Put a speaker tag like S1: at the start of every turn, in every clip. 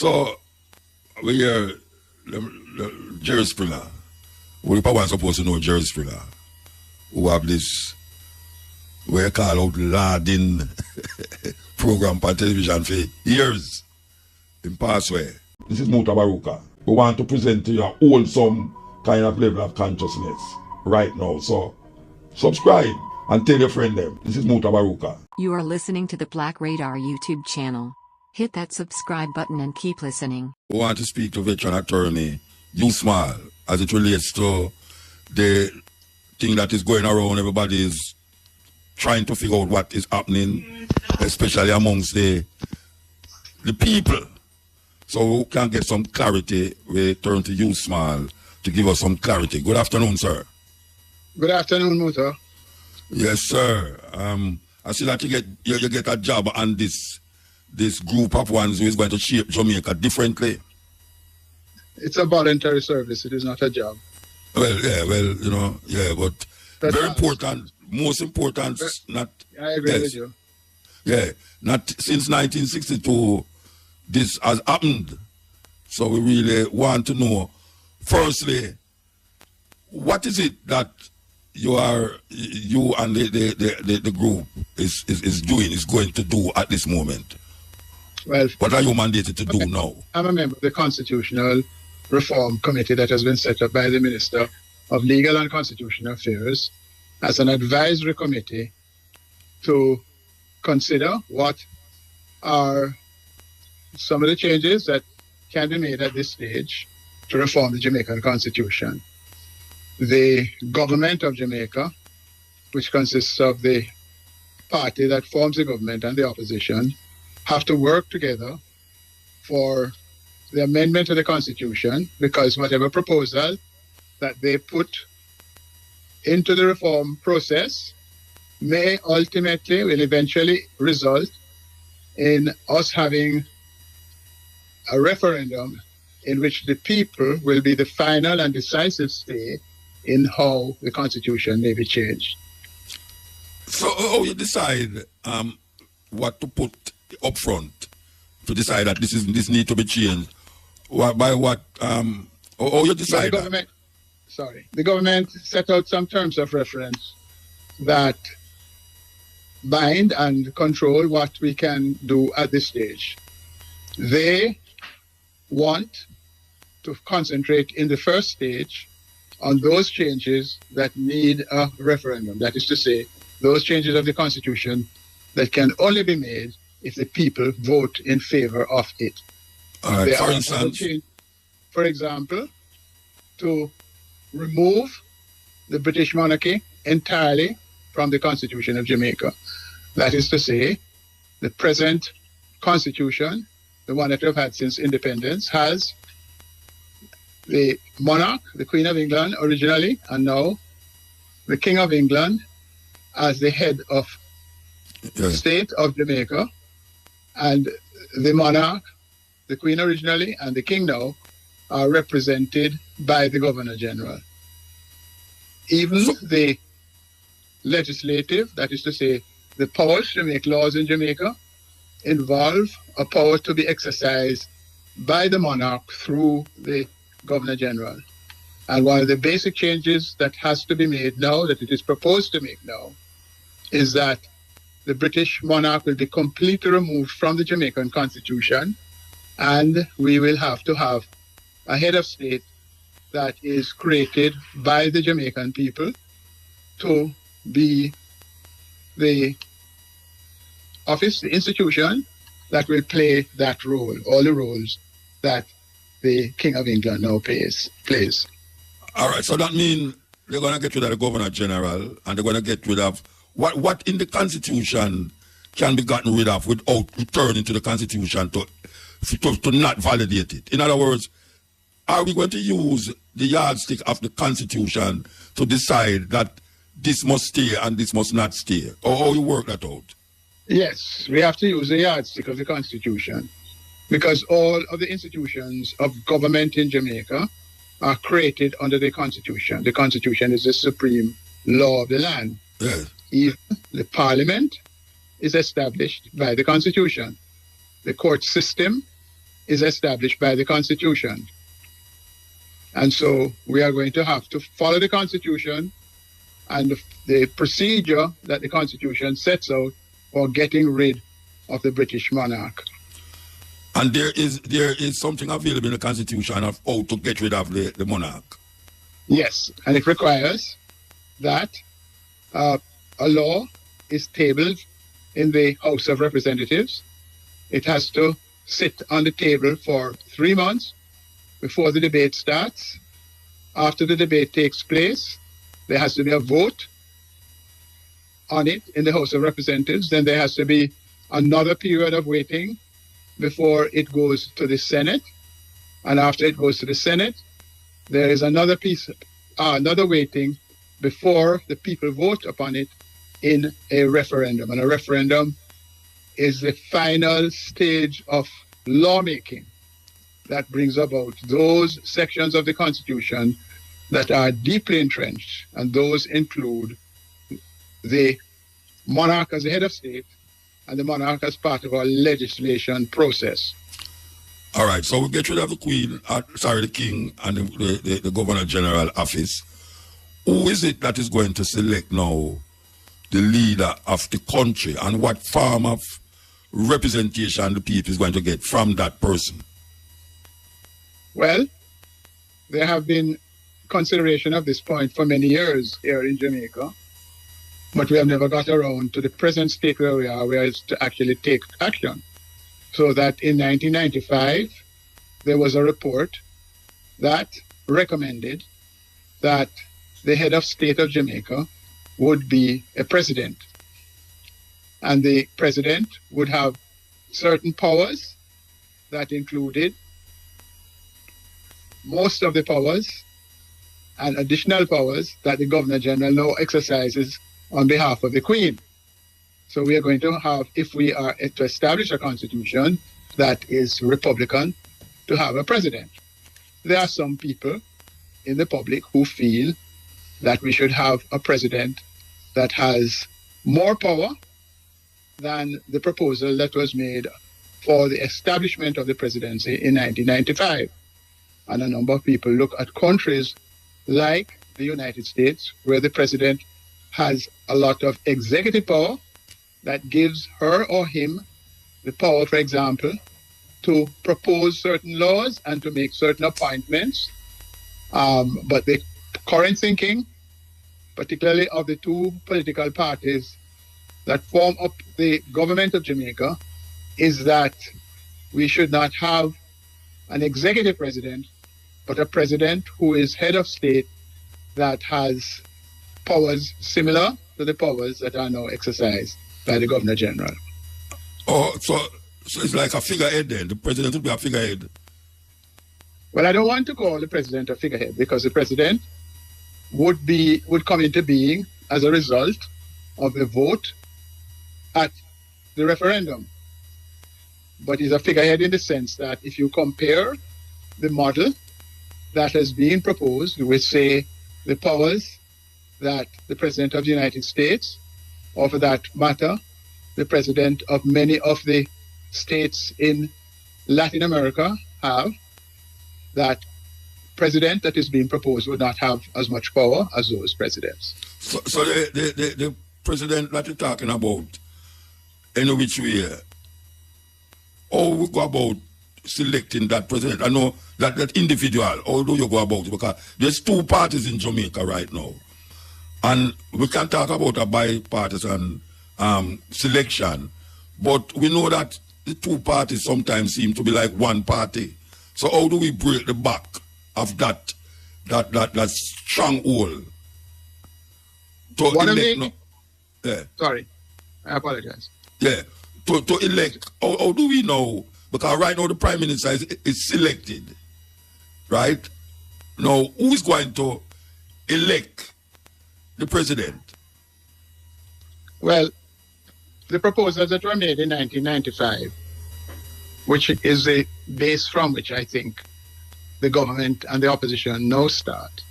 S1: So, we hear Jerry Springer. We probably supposed to know Jerry Springer, who have this, what you call out larding program on television for years in past way. This is Mutabaruka. We want to present to you a wholesome kind of level of consciousness right now. So, subscribe and tell your friend them. This is Mutabaruka.
S2: You are listening to the Black Radar YouTube channel. Hit that subscribe button and keep listening.
S1: We want to speak to veteran attorney Hugh Small as it relates to the thing that is going around. Everybody is trying to figure out what is happening, especially amongst the people. So we can get some clarity. We turn to Hugh Small to give us some clarity. Good afternoon, sir.
S3: Good afternoon, Muta.
S1: Yes, sir. I see that you get a job on this group of ones who is going to shape Jamaica differently.
S3: It's a voluntary service. It is not a job.
S1: Well, but that's very important. Most important, not.
S3: I agree with you.
S1: Yeah, not since 1962, this has happened. So we really want to know, firstly, what is it that you and the group is doing, is going to do at this moment?
S3: Well,
S1: what are you mandated to do now?
S3: I'm a member of the Constitutional Reform Committee that has been set up by the Minister of Legal and Constitutional Affairs as an advisory committee to consider what are some of the changes that can be made at this stage to reform the Jamaican Constitution. The government of Jamaica, which consists of the party that forms the government and the opposition, have to work together for the amendment of the Constitution, because whatever proposal that they put into the reform process will eventually result in us having a referendum in which the people will be the final and decisive say in how the Constitution may be changed.
S1: So how you decide what to put up front to decide that this need to be changed? By what? How you decide that?
S3: The government set out some terms of reference that bind and control what we can do at this stage. They want to concentrate in the first stage on those changes that need a referendum. That is to say, those changes of the Constitution that can only be made if the people vote in favor of it. For example, to remove the British monarchy entirely from the Constitution of Jamaica. That is to say, the present Constitution, the one that we've had since independence, has the monarch, the Queen of England originally, and now the King of England as the head of the state of Jamaica, and the monarch, the Queen originally, and the King now are represented by the Governor General. Even the legislative, that is to say, the powers to make laws in Jamaica, involve a power to be exercised by the monarch through the Governor General. And one of the basic changes that has to be made now, that it is proposed to make now, is that the British monarch will be completely removed from the Jamaican Constitution, and we will have to have a head of state that is created by the Jamaican people to be the office, the institution that will play that role, all the roles that the King of England now plays.
S1: All right, so that means they're going to get rid of the Governor General, and they're going to get rid of what in the Constitution can be gotten rid of without returning to the Constitution to not validate it. In other words, are we going to use the yardstick of the Constitution to decide that this must stay and this must not stay? Or how you work that out?
S3: Yes, we have to use the yardstick of the Constitution, because all of the institutions of government in Jamaica are created under the Constitution. The Constitution is the supreme law of the land.
S1: Yes.
S3: Even the Parliament is established by the Constitution. The court system is established by the Constitution. And so we are going to have to follow the Constitution and the procedure that the Constitution sets out for getting rid of the British monarch.
S1: And there is something available in the Constitution of how to get rid of the monarch.
S3: Yes, and it requires that a law is tabled in the House of Representatives. It has to sit on the table for 3 months before the debate starts. After the debate takes place, there has to be a vote on it in the House of Representatives. Then there has to be another period of waiting before it goes to the Senate. And after it goes to the Senate, there is another waiting before the people vote upon it in a referendum. And a referendum is the final stage of lawmaking that brings about those sections of the Constitution that are deeply entrenched, and those include the monarch as the head of state and the monarch as part of our legislation process.
S1: All right, so we get rid of the the king and the governor general office. Who is it that is going to select now the leader of the country, and what form of representation the people is going to get from that person?
S3: Well, there have been consideration of this point for many years here in Jamaica, but we have never got around to the present state where we are, where it's to actually take action. So that in 1995, there was a report that recommended that the head of state of Jamaica would be a president. And the president would have certain powers that included most of the powers and additional powers that the Governor General now exercises on behalf of the Queen. So we are going to have, if we are to establish a constitution that is Republican, to have a president. There are some people in the public who feel that we should have a president that has more power than the proposal that was made for the establishment of the presidency in 1995. And a number of people look at countries like the United States, where the president has a lot of executive power that gives her or him the power, for example, to propose certain laws and to make certain appointments. But the current thinking, particularly of the two political parties that form up the government of Jamaica, is that we should not have an executive president, but a president who is head of state that has powers similar to the powers that are now exercised by the Governor General.
S1: Oh, so it's like a figurehead then? The president would be a figurehead?
S3: Well, I don't want to call the president a figurehead, because the president would come into being as a result of the vote at the referendum. But he's a figurehead in the sense that if you compare the model that has been proposed with, say, the powers that the President of the United States, or for that matter, the President of many of the states in Latin America have, that president that is being proposed would not have as much power as those presidents.
S1: So the president that you're talking about, in which way, how we go about selecting that president? I know that individual, how do you go about it? Because there's two parties in Jamaica right now. And we can talk about a bipartisan selection, but we know that the two parties sometimes seem to be like one party. So how do we break the back of that stronghold?
S3: Sorry, I apologize.
S1: Yeah, to elect, how do we know? Because right now the Prime Minister is selected, right? Now, who is going to elect the president?
S3: Well, the proposals that were made in 1995, which is the base from which I think the government and the opposition now start.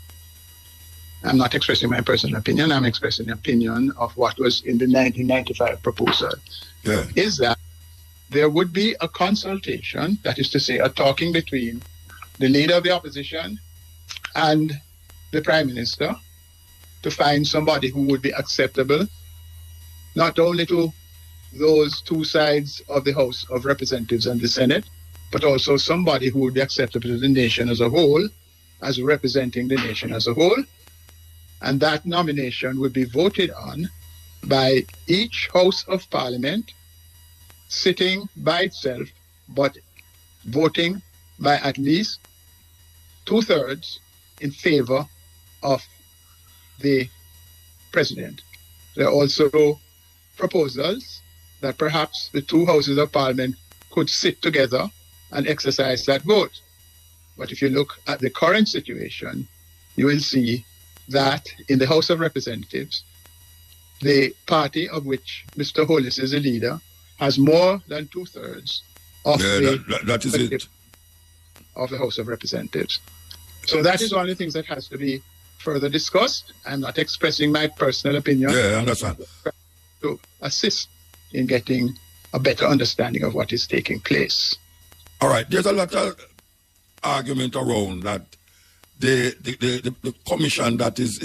S3: I'm not expressing my personal opinion, I'm expressing the opinion of what was in the 1995 proposal.
S1: Yeah.
S3: Is that there would be a consultation, that is to say, a talking between the leader of the opposition and the Prime Minister to find somebody who would be acceptable, not only to those two sides of the House of Representatives and the Senate, but also somebody who would be acceptable to the nation as a whole, as representing the nation as a whole. And that nomination would be voted on by each House of Parliament, sitting by itself, but voting by at least 2/3 in favor of the president. There are also proposals that perhaps the two houses of parliament could sit together and exercise that vote. But if you look at the current situation, you will see that in the House of Representatives, the party of which Mr. Hollis is a leader has more than 2/3 of
S1: that is it.
S3: Of the House of Representatives. So that is one of the things that has to be further discussed. I'm not expressing my personal opinion.
S1: Yeah, I understand.
S3: To assist in getting a better understanding of what is taking place.
S1: All right, there's a lot of argument around that the commission that is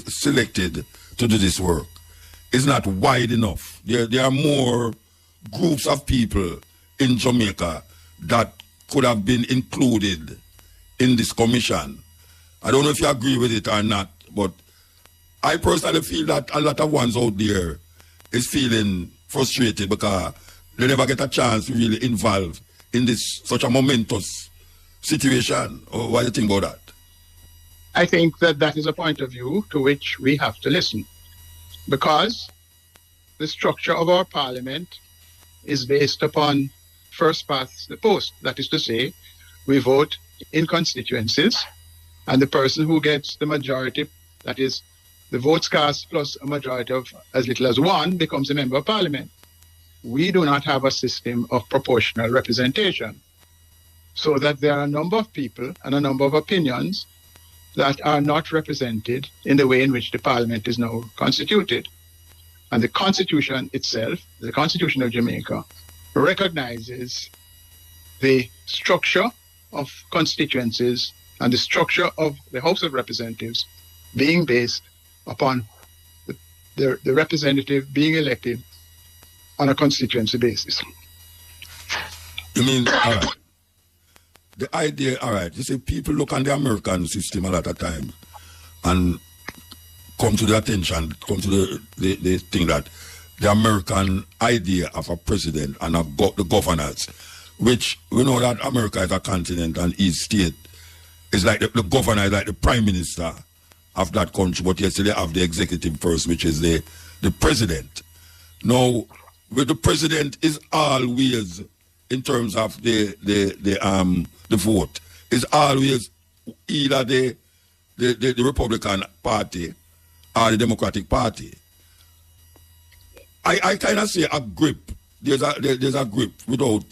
S1: selected to do this work is not wide enough. There are more groups of people in Jamaica that could have been included in this commission. I don't know if you agree with it or not, but I personally feel that a lot of ones out there is feeling frustrated because they never get a chance to really involve in this such a momentous situation. Or what do you think about that?
S3: I think that that is a point of view to which we have to listen, because the structure of our parliament is based upon first past the post. That is to say, we vote in constituencies, and the person who gets the majority, that is, the votes cast plus a majority of as little as one, becomes a member of parliament. We do not have a system of proportional representation, so that there are a number of people and a number of opinions that are not represented in the way in which the parliament is now constituted. And the constitution itself, the Constitution of Jamaica, recognizes the structure of constituencies and the structure of the House of Representatives being based upon the representative being elected on a constituency basis.
S1: You mean, all right. The idea, all right, you see, people look on the American system a lot of times and come to the attention, come to the thing that the American idea of a president and of the governors, which we know that America is a continent and each state is like the governor, is like the prime minister of that country, but yes, they have the executive first, which is the president. Now, with the president is always, in terms of the vote, is always either the Republican Party or the Democratic Party. I kind of say a grip. There's a grip without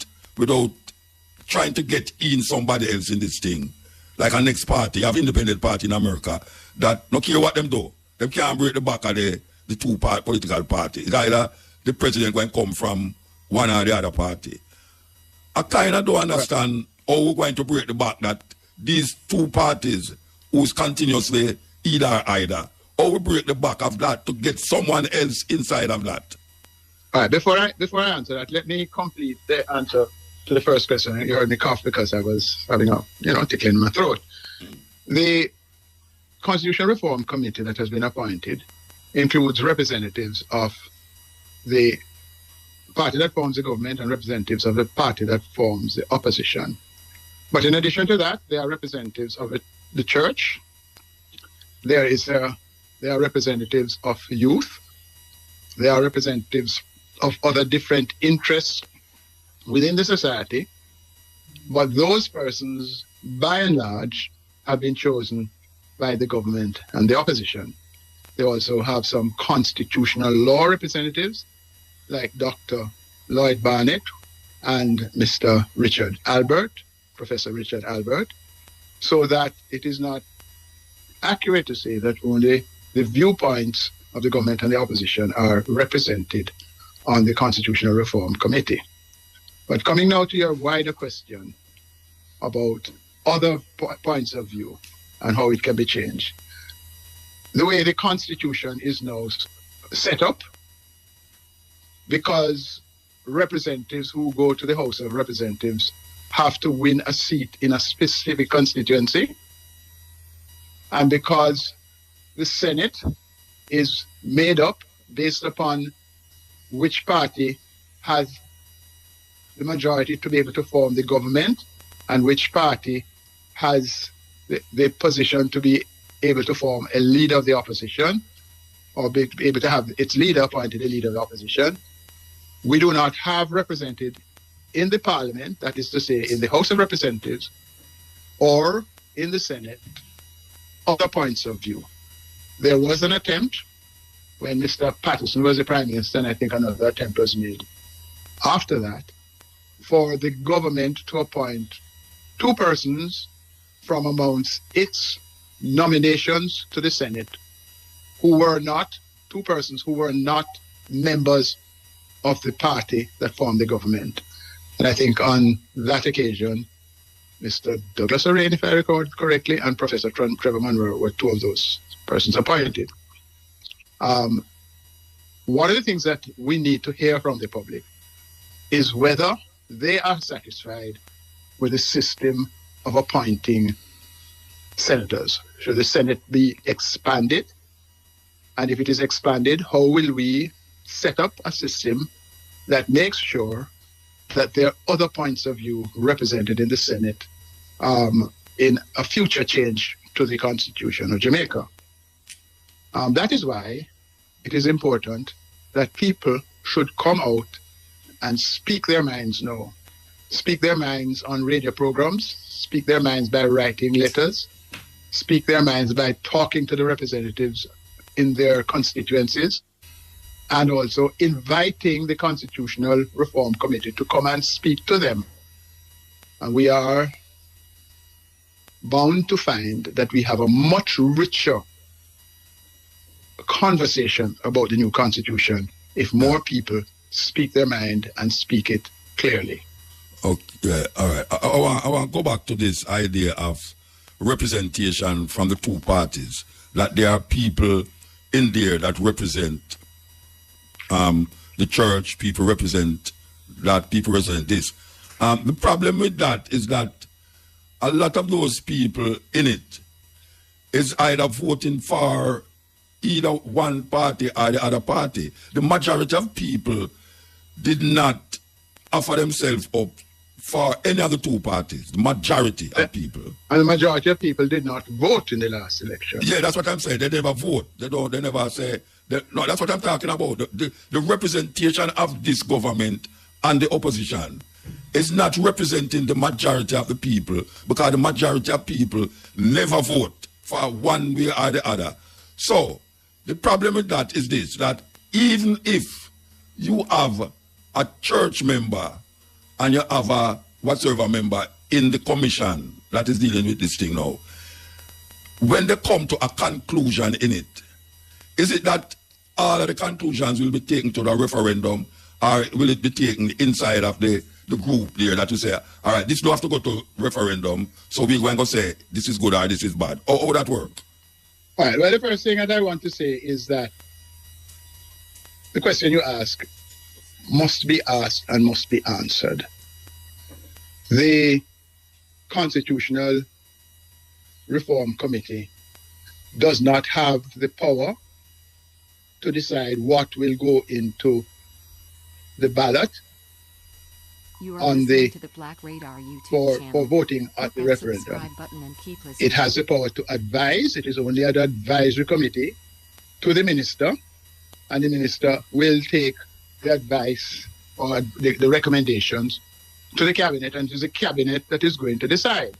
S1: trying to get in somebody else in this thing. Like a next party, you have independent party in America that no care what them do, them can't break the back of the two political parties. It's either the president going to come from one or the other party. I kind of don't understand how we're going to break the back that these two parties who's continuously either, how we break the back of that to get someone else inside of that.
S3: All right, before I answer that, let me complete the answer to the first question. You heard me cough because I was having a, tickling in my throat. The Constitutional Reform Committee that has been appointed includes representatives of the party that forms the government and representatives of the party that forms the opposition. But in addition to that, there are representatives of the church. There are representatives of youth. There are representatives of other different interests within the society. But those persons, by and large, have been chosen by the government and the opposition. They also have some constitutional law representatives, like Dr. Lloyd Barnett and Mr. Richard Albert, Professor Richard Albert, so that it is not accurate to say that only the viewpoints of the government and the opposition are represented on the Constitutional Reform Committee. But coming now to your wider question about other points of view and how it can be changed. The way the Constitution is now set up, because representatives who go to the House of Representatives have to win a seat in a specific constituency, and because the Senate is made up based upon which party has the majority to be able to form the government and which party has the position to be able to form a leader of the opposition or be able to have its leader appointed a leader of the opposition. We do not have represented in the Parliament, that is to say in the House of Representatives or in the Senate, other points of view. There was an attempt when Mr. Patterson was the Prime Minister, and I think another attempt was made after that, for the government to appoint two persons from amongst its nominations to the Senate who were not, two persons who were not members of the party that formed the government. And I think on that occasion, Mr. Douglas O'Rain, if I recall correctly, and Professor Trevor Monroe were two of those persons appointed. One of the things that we need to hear from the public is whether they are satisfied with the system of appointing senators. Should the Senate be expanded? And if it is expanded, how will we set up a system that makes sure that there are other points of view represented in the Senate in a future change to the Constitution of Jamaica? That is why it is important that people should come out and speak their minds now. Speak their minds on radio programs, speak their minds by writing letters, speak their minds by talking to the representatives in their constituencies, and also inviting the Constitutional Reform Committee to come and speak to them. And we are bound to find that we have a much richer conversation about the new Constitution if more people speak their mind and speak it clearly.
S1: Okay, all right. I want to go back to this idea of representation from the two parties, that there are people in there that represent the church, people represent that, people represent this. The problem with that is that a lot of those people in it is either voting for either one party or the other party. The majority of people did not offer themselves up for any of the two parties. The majority of people.
S3: And the majority of people did not vote in the last election.
S1: Yeah, that's what I'm saying. They never vote. They never say. No, that's what I'm talking about. The representation of this government and the opposition is not representing the majority of the people, because the majority of people never vote for one way or the other. So the problem with that is this, that even if you have a church member and you have a whatsoever member in the commission that is dealing with this thing now, when they come to a conclusion in it, is it that all of the conclusions will be taken to the referendum, or will it be taken inside of the group there that you say, all right, this don't have to go to referendum, so we're going to say this is good or this is bad? How would that work?
S3: All right, well, the first thing that I want to say is that the question you ask must be asked and must be answered. The Constitutional Reform Committee does not have the power to decide what will go into the ballot on the
S2: BlackRadar YouTube
S3: for voting at the referendum. It has the power to advise. It is only an advisory committee to the minister, and the minister will take the advice or the recommendations to the cabinet, and it is the cabinet that is going to decide.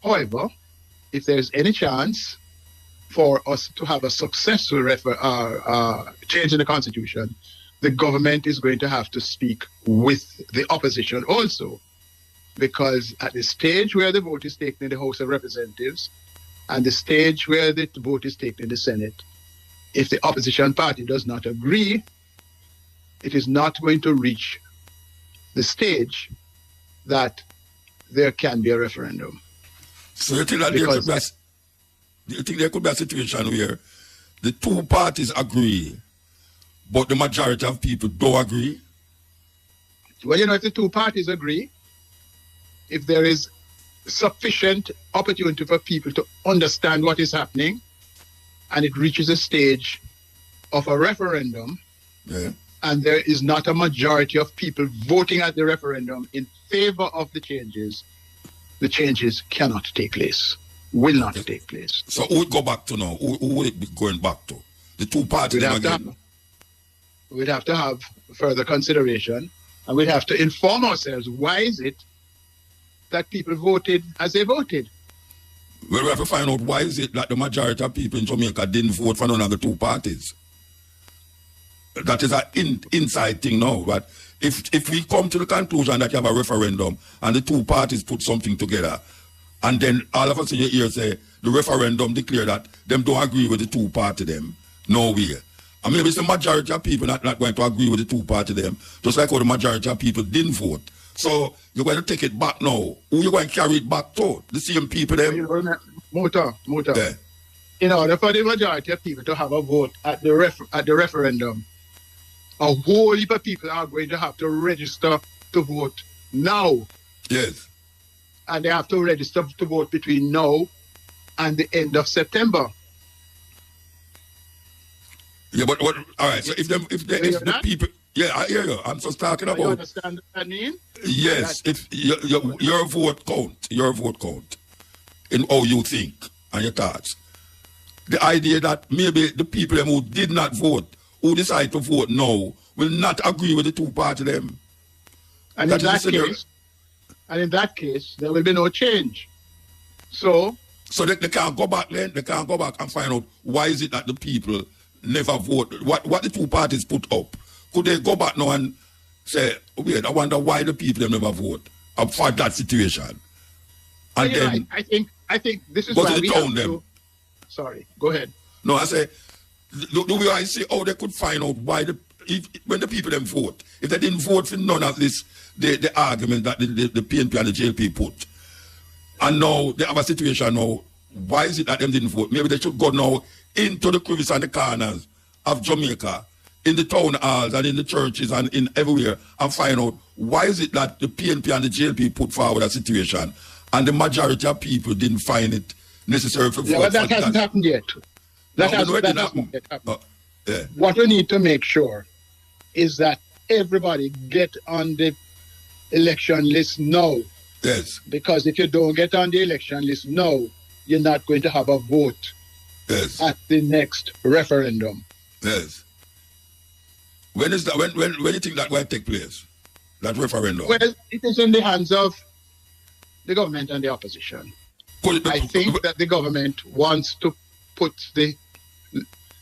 S3: However, if there's any chance for us to have a successful change in the Constitution, the government is going to have to speak with the opposition also, because at the stage where the vote is taken in the House of Representatives and the stage where the vote is taken in the Senate, if the opposition party does not agree, it is not going to reach the stage that there can be a referendum.
S1: So you think that there could be a situation where the two parties agree, but the majority of people don't agree?
S3: Well, if the two parties agree, if there is sufficient opportunity for people to understand what is happening, and it reaches a stage of a referendum, and there is not a majority of people voting at the referendum in favor of the changes cannot take place, will not take place.
S1: So who would go back to now? Who would it be going back to? The two parties again?
S3: We'd have to have further consideration, and we'd have to inform ourselves, why is it that people voted as they voted?
S1: Well, we have to find out why is it that the majority of people in Jamaica didn't vote for none of the two parties. That is an inside thing now. But if we come to the conclusion that you have a referendum and the two parties put something together, and then all of a sudden you hear say the referendum declare that them don't agree with the two party them, no way. I mean, it's the majority of people not going to agree with the two party them, just like how the majority of people didn't vote. So you're going to take it back now. Who you going to carry it back to? The same people them?
S3: Muta. Yeah. In order for the majority of people to have a vote at the referendum, a whole heap of people are going to have to register to vote now.
S1: Yes.
S3: And they have to register to vote between now and the end of September.
S1: Yeah, but what? All right. So if the people, yeah, I hear you. I'm just talking about.
S3: You understand what I mean?
S1: Yes. If your vote count in how you think and your thoughts. The idea that maybe the people who did not vote, who decide to vote now, will not agree with the two party them.
S3: And in that case, there will be no change. So
S1: they can't go back then. They can't go back and find out why is it that the people never vote. What the two parties put up. Could they go back now and say, wait, I wonder why the people never vote for that situation? And then
S3: right. I think this is why we have to. Sorry, go ahead.
S1: No, I say the way I see how they could find out why when the people them vote, if they didn't vote for none of this, the argument that the PNP and the JLP put, and now they have a situation now, why is it that them didn't vote? Maybe they should go now into the crevices and the corners of Jamaica, in the town halls and in the churches and in everywhere, and find out why is it that the PNP and the JLP put forward a situation and the majority of people didn't find it necessary for vote.
S3: Yeah, but that hasn't happened yet. That hasn't yet happened. Yeah. What we need to make sure is that everybody get on the election list now.
S1: Yes.
S3: Because if you don't get on the election list now, you're not going to have a vote at the next referendum.
S1: Yes. When is that? When you think that will take place? That referendum?
S3: Well, it is in the hands of the government and the opposition. I think that the government wants to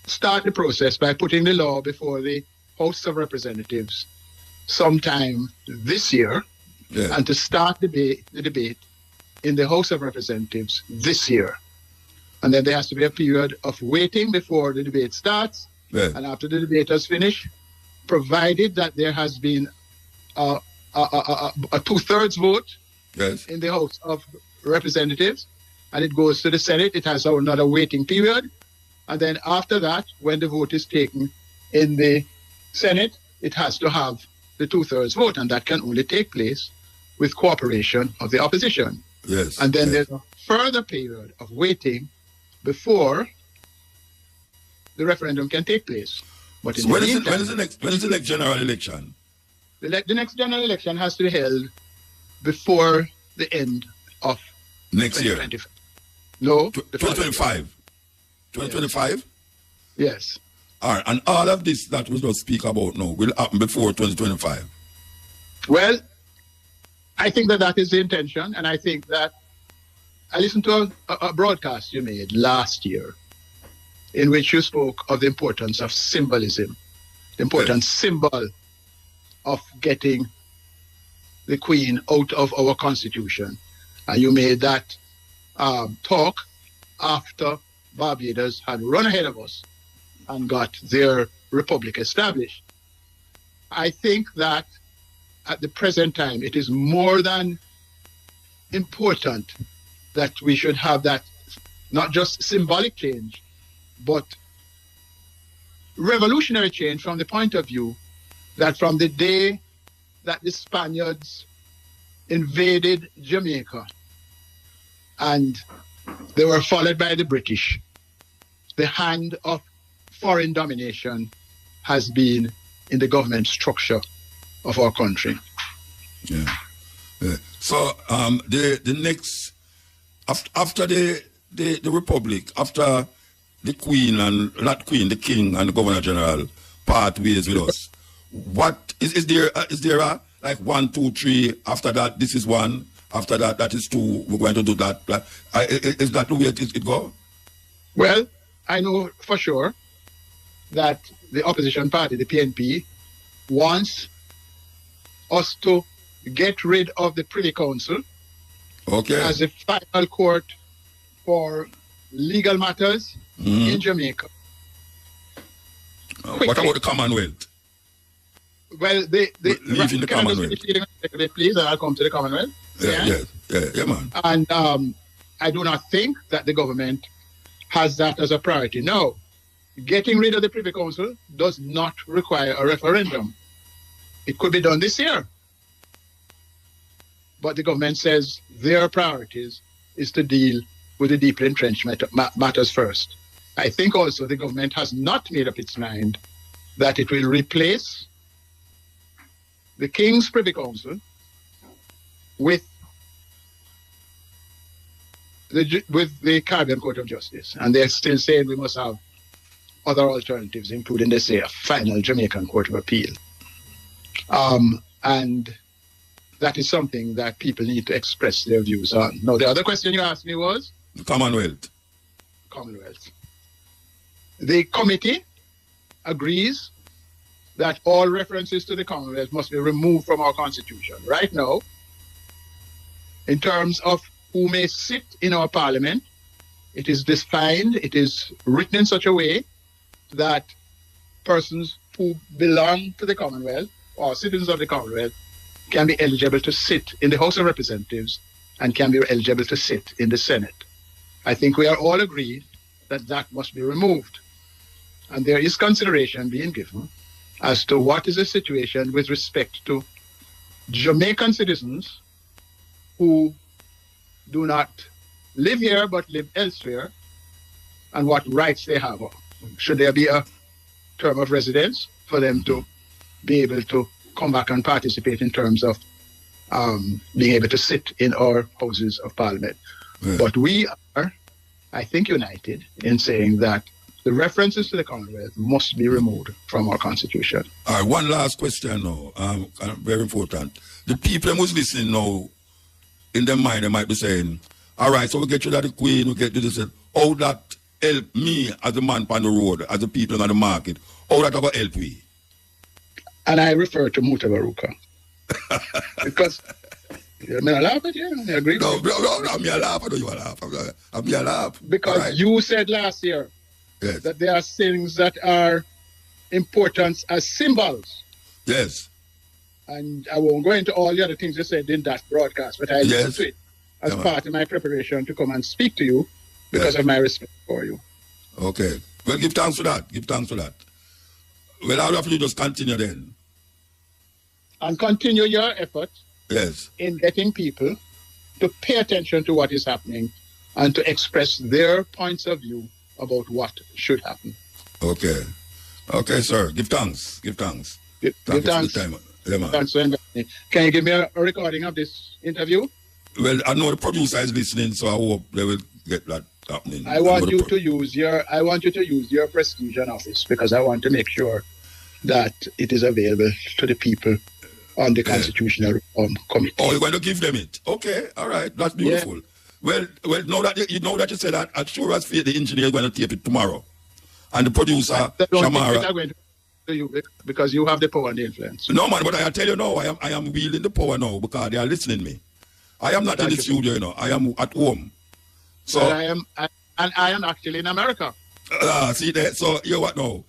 S3: start the process by putting the law before the House of Representatives sometime this year, and to start the debate in the House of Representatives this year. And then there has to be a period of waiting before the debate starts. Yeah. And after the debate has finished, provided that there has been a two-thirds vote in the House of Representatives, and it goes to the Senate, it has another waiting period. And then after that, when the vote is taken in the Senate, it has to have the two-thirds vote, and that can only take place with cooperation of the opposition.
S1: Yes.
S3: And then there's a further period of waiting before the referendum can take place. But in
S1: when is the next general election?
S3: The next general election has to be held before the end of
S1: next year.
S3: No,
S1: 2025. 2025?
S3: Yes.
S1: All right, and all of this that we don't speak about now will happen before 2025.
S3: Well, I think that is the intention, and I think that I listened to a broadcast you made last year in which you spoke of the importance of symbolism, the important symbol of getting the Queen out of our Constitution. And you made that talk after Barbados had run ahead of us and got their republic established. I think that at the present time, it is more than important that we should have that, not just symbolic change, but revolutionary change from the point of view that from the day that the Spaniards invaded Jamaica and they were followed by the British, the hand of foreign domination has been in the government structure of our country.
S1: Yeah. So the next, after the Republic, after the Queen and not Queen, the King and the Governor General part ways with us, what is there a like 1, 2, 3, after that this is 1, after that that is 2, we're going to do that? Is that the way it go?
S3: Well, I know for sure that the opposition party, the PNP, wants us to get rid of the Privy Council as a final court for legal matters in Jamaica.
S1: What about the Commonwealth?
S3: Well,
S1: leaving the Commonwealth.
S3: Please, and I'll come to the Commonwealth.
S1: Yeah, man.
S3: And I do not think that the government has that as a priority. No, getting rid of the Privy Council does not require a referendum. It could be done this year. But the government says their priorities is to deal with the deeply entrenched matters first. I think also the government has not made up its mind that it will replace the King's Privy Council with the Caribbean Court of Justice. And they're still saying we must have other alternatives, including, they say, a final Jamaican Court of Appeal. And that is something that people need to express their views on. Now, the other question you asked me was?
S1: The Commonwealth.
S3: Commonwealth. The committee agrees that all references to the Commonwealth must be removed from our Constitution. Right now, in terms of who may sit in our Parliament, it is defined, it is written in such a way that persons who belong to the Commonwealth or citizens of the Commonwealth can be eligible to sit in the House of Representatives and can be eligible to sit in the Senate. I think we are all agreed that that must be removed. And there is consideration being given as to what is the situation with respect to Jamaican citizens who do not live here but live elsewhere and what rights they have. Should there be a term of residence for them to be able to come back and participate in terms of being able to sit in our Houses of Parliament. Yeah. But we are, I think, united in saying that the references to the Commonwealth must be removed from our Constitution.
S1: All right, one last question now, very important. The people who's listening now, in their mind, they might be saying, all right, so we get rid of the Queen, we get to this, how that help me as a man on the road, as a people on the market, how that will help me?
S3: And I refer to Mutabaruka. Because, I mean, I laugh at you, I agree.
S1: No, I'm here laugh, I know you laugh. I'm here laugh.
S3: Because right. You said last year that there are things that are important as symbols.
S1: Yes.
S3: And I won't go into all the other things you said in that broadcast, but I listened to it as part of my preparation to come and speak to you because of my respect for you.
S1: Okay. Well, give thanks for that. Give thanks for that. Well, I'll have you just continue then.
S3: And continue your effort in getting people to pay attention to what is happening and to express their points of view about what should happen.
S1: Okay. Okay, sir. Give thanks. Give thanks.
S3: Give thanks. Thanks for inviting me. Can you give me a recording of this interview?
S1: Well, I know the producer is listening, so I hope they will get that happening.
S3: I want you to use your prestige and office because I want to make sure that it is available to the people on the Constitutional Reform Committee.
S1: Oh, you're going to give them it? Okay, all right, that's beautiful. Yeah. Well, now that you said that, I'm sure as fate the engineer is going to tape it tomorrow, and the producer Shamara.
S3: To you because you have the power and the influence.
S1: No, man, but I tell you now, I am wielding the power now because they are listening to me. I am not in the studio, you know. I am at home. So
S3: I am actually in America.
S1: See that? So you know what now?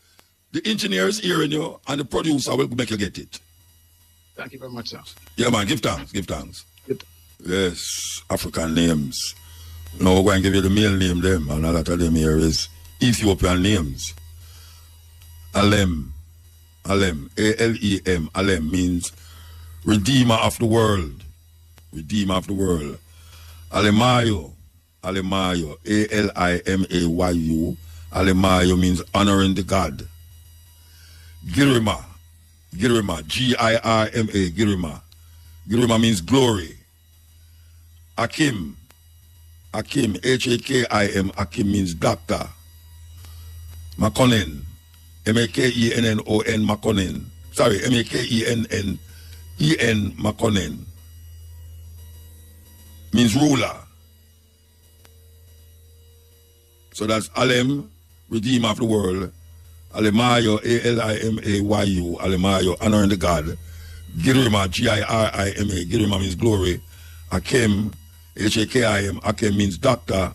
S1: The engineer is hearing you, and the producer will make you get it.
S3: Thank you very much, sir.
S1: Yeah, man, give thanks, give thanks.
S3: Good.
S1: Yes, African names. Now we're going to give you the male name them, and a lot of them here is Ethiopian names. Alem, A-L-E-M, Alem means Redeemer of the world. Redeemer of the world. Alemayo, A-L-I-M-A-Y-U. Alemayo means honoring the God. Girima, G-I-R-M-A, Girima. Girima means glory. Akim, H-A-K-I-M, Akim means doctor. Makonnen, M-A-K-E-N-N-O-N, Makonnen. Sorry, M-A-K-E-N-N-E-N, Makonnen. Means ruler. So that's Alem, Redeemer of the world. Alemayo, A-L-I-M-A-Y-U, Alemayo, honoring the God. Girima, G-I-R-I-M-A, Girima means glory. Akim, H-A-K-I-M, Akim means doctor.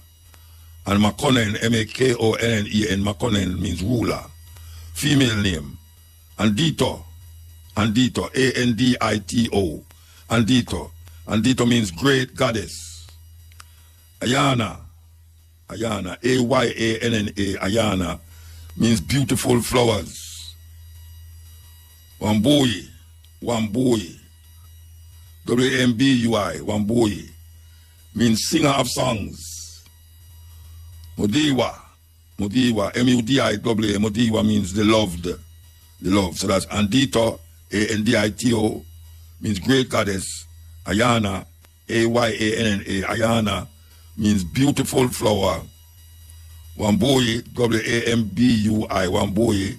S1: And Makonnen, M-A-K-O-N-N-E-N, Makonnen means ruler. Female name. Andito, A-N-D-I-T-O, Andito. Andito means great goddess. Ayana, A-Y-A-N-N-A, Ayana means beautiful flowers. Wambui, W-A-M-B-U-I, Wambui means singer of songs. Mudiwa, M-U-D-I-W-A, Mudiwa means the loved, So that's Andito, A-N-D-I-T-O, means great goddess. Ayana, A-Y-A-N-N-A, Ayana means beautiful flower. Wambui, W-A-M-B-U-I, Wambui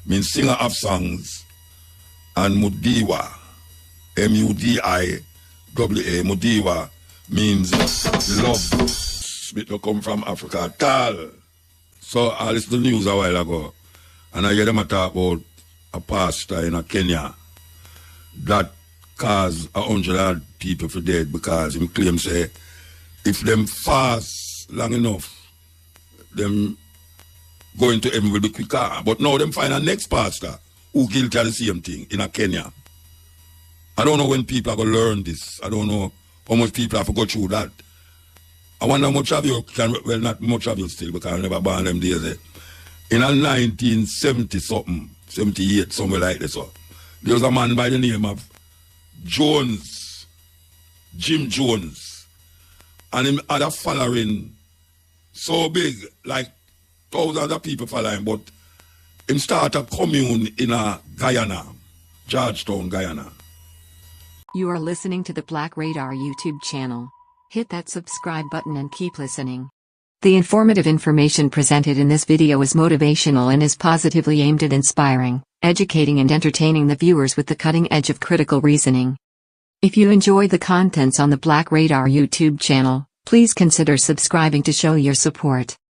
S1: means singer of songs. And Mudiwa, M-U-D-I-W-A, Mudiwa means the love. It come from Africa. Tal. So I listened to the news a while ago, and I hear them talk about a pastor in Kenya that caused 100 people for dead because him claim say if them fast long enough, them going to heaven will be quicker. But now them find a next pastor who guilty of the same thing in Kenya. I don't know when people are going to learn this. I don't know how much people have to go through that. I wonder how much of you can, well, not much of you still because I never born them days. In a 1970 something, 78, somewhere like this. So, there was a man by the name of Jones, Jim Jones, and him had a following so big, like thousands of people following, but him start a commune in a Guyana, Georgetown, Guyana.
S2: You are listening to the Black Radar YouTube channel. Hit that subscribe button and keep listening. The informative information presented in this video is motivational and is positively aimed at inspiring, educating and entertaining the viewers with the cutting edge of critical reasoning. If you enjoy the contents on the Black Radar YouTube channel, please consider subscribing to show your support.